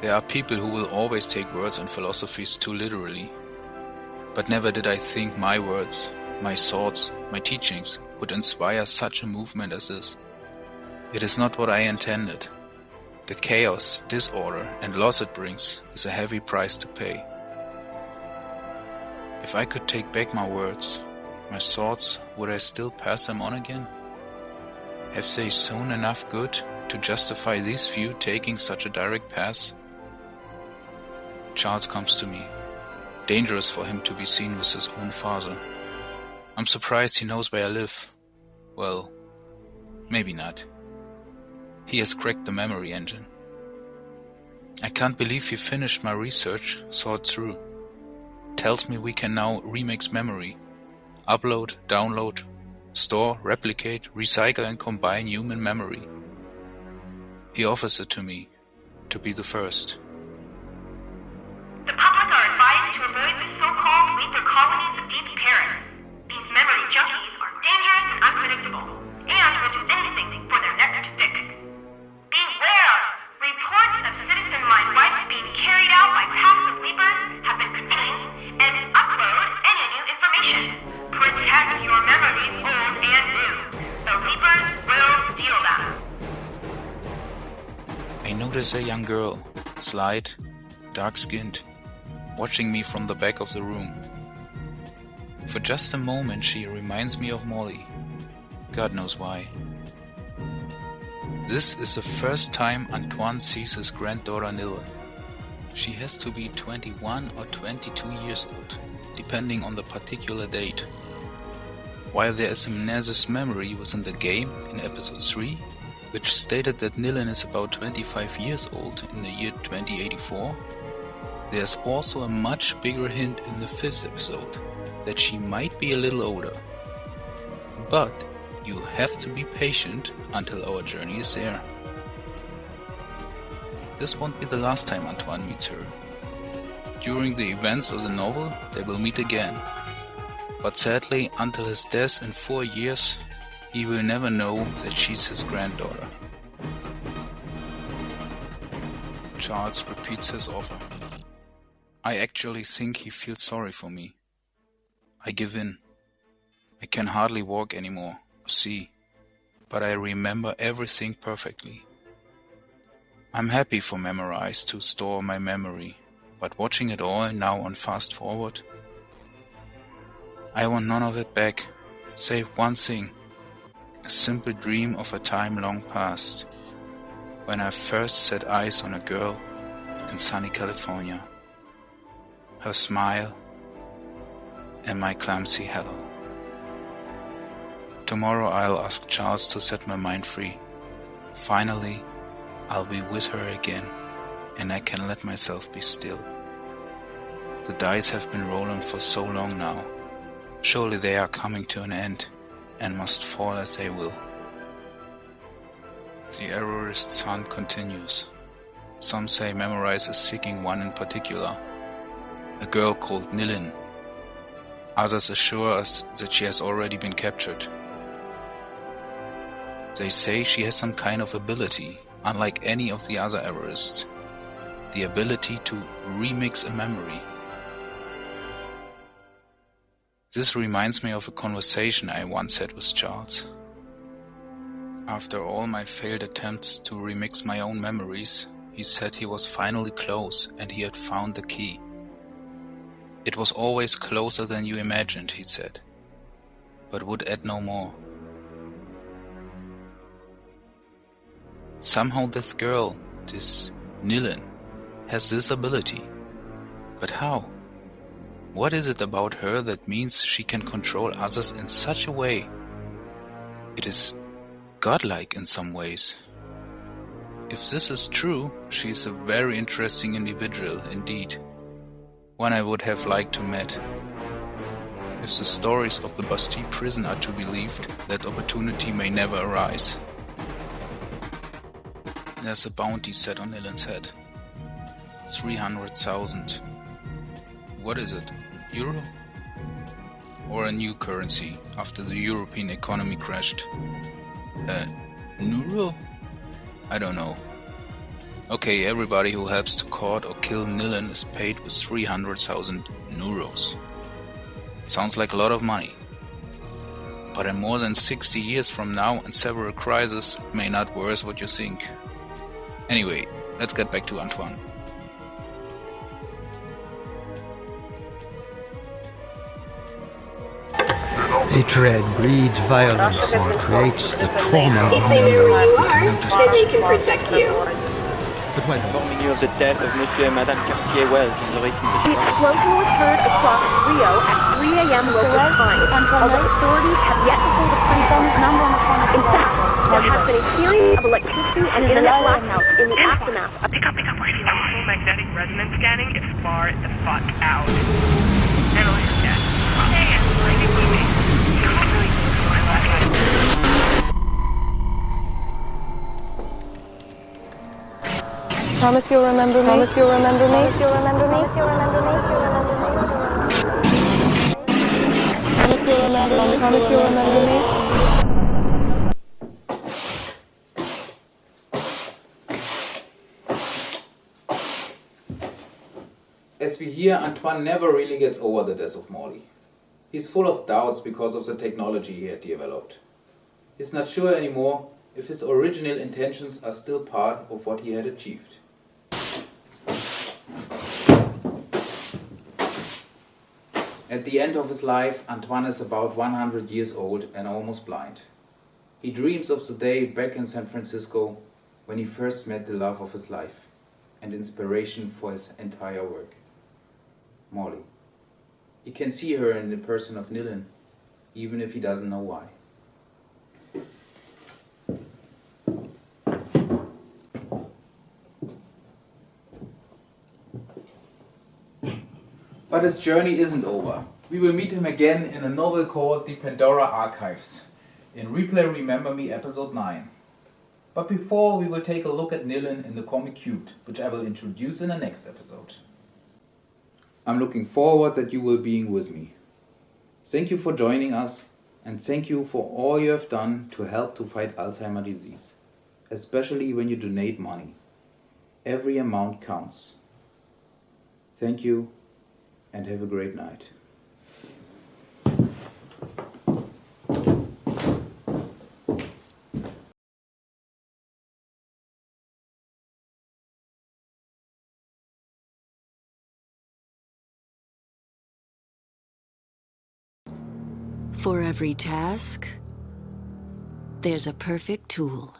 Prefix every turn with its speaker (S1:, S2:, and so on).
S1: There are people who will always take words and philosophies too literally. But never did I think my words, my thoughts, my teachings would inspire such a movement as this. It is not what I intended. The chaos, disorder, and loss it brings is a heavy price to pay. If I could take back my words, my thoughts, would I still pass them on again? Have they sown enough good to justify these few taking such a direct path? Charles comes to me. Dangerous for him to be seen with his own father. I'm surprised he knows where I live. Well, maybe not. He has cracked the memory engine. I can't believe he finished my research, saw it through. Tells me we can now remix memory. Upload, download, store, replicate, recycle and combine human memory. He offers it to me, to be the first.
S2: The public are advised to avoid the so-called Reaper colonies of deep Paris. These memory junkies are dangerous and unpredictable, and will do anything for their next fix. Beware! Reports of citizen-mind wipes being carried out by packs of Reapers have been contained, and upload any new information. Protect your memories, old and new. The Reapers will steal them.
S1: I notice a young girl, slight, dark-skinned, watching me from the back of the room. For just a moment she reminds me of Molly. God knows why. This is the first time Antoine sees his granddaughter Nille. She has to be 21 or 22 years old, depending on the particular date. While there is a Mnesis memory within the game in episode 3, which stated that Nilin is about 25 years old in the year 2084, there's also a much bigger hint in the 5th episode that she might be a little older. But you have to be patient until our journey is there. This won't be the last time Antoine meets her. During the events of the novel, they will meet again. But sadly, until his death in 4 years, he will never know that she's his granddaughter. Charles repeats his offer. I actually think he feels sorry for me. I give in. I can hardly walk anymore or see, but I remember everything perfectly. I'm happy for Memorize to store my memory, but watching it all now on fast forward, I want none of it back, save one thing. A simple dream of a time long past, when I first set eyes on a girl in sunny California. Her smile and my clumsy hello. Tomorrow I'll ask Charles to set my mind free. Finally, I'll be with her again, and I can let myself be still. The dice have been rolling for so long now. Surely they are coming to an end, and must fall as they will. The Errorist's hunt continues. Some say Memorize is seeking one in particular, a girl called Nilin. Others assure us that she has already been captured. They say she has some kind of ability, unlike any of the other Errorists. The ability to remix a memory. This reminds me of a conversation I once had with Charles. After all my failed attempts to remix my own memories, he said he was finally close and he had found the key. It was always closer than you imagined, he said, but would add no more. Somehow this girl, this Nilin, has this ability. But how? What is it about her that means she can control others in such a way? It is godlike in some ways. If this is true, she is a very interesting individual indeed. One I would have liked to meet. If the stories of the Bastille prison are to be believed, that opportunity may never arise. There's a bounty set on Nilin's head. 300,000. What is it? Euro? Or a new currency after the European economy crashed? Euro? I don't know. Okay, everybody who helps to court or kill Nilin is paid with 300,000 euros. Sounds like a lot of money. But in more than 60 years from now and several crises, it may not worth what you think. Anyway, let's get back to Antoine.
S3: Hatred breeds violence and creates the trauma of
S4: If they know where you are,
S3: notice
S4: then they can protect you.
S3: But wait,
S5: Informing you of the death of Monsieur and Madame Cartier-Wells in the recent
S6: The explosion was heard across Rio at 3 a.m. local time, although authorities have yet to pull the precise number on the phone. In fact, there has been a series of electricity and internet blackouts in the aftermath.
S2: Pick up, electromagnetic resonance scanning is far the fuck out. Ventilator dead. Hey, I think we made it. You don't really need my flashlight.
S7: Promise you'll remember me. Promise you'll remember me. Promise you'll remember me. Promise you'll remember me. Promise you'll remember me.
S1: As we hear, Antoine never really gets over the death of Morley. He's full of doubts because of the technology he had developed. He's not sure anymore if his original intentions are still part of what he had achieved. At the end of his life, Antoine is about 100 years old and almost blind. He dreams of the day back in San Francisco when he first met the love of his life and inspiration for his entire work, Morley. He can see her in the person of Nilin, even if he doesn't know why. But his journey isn't over. We will meet him again in a novel called The Pandora Archives, in Replay Remember Me episode 9. But before, we will take a look at Nilin in the comic Cute, which I will introduce in the next episode. I'm looking forward that you will be with me. Thank you for joining us, and thank you for all you have done to help to fight Alzheimer's disease, especially when you donate money. Every amount counts. Thank you, and have a great night.
S8: For every task, there's a perfect tool.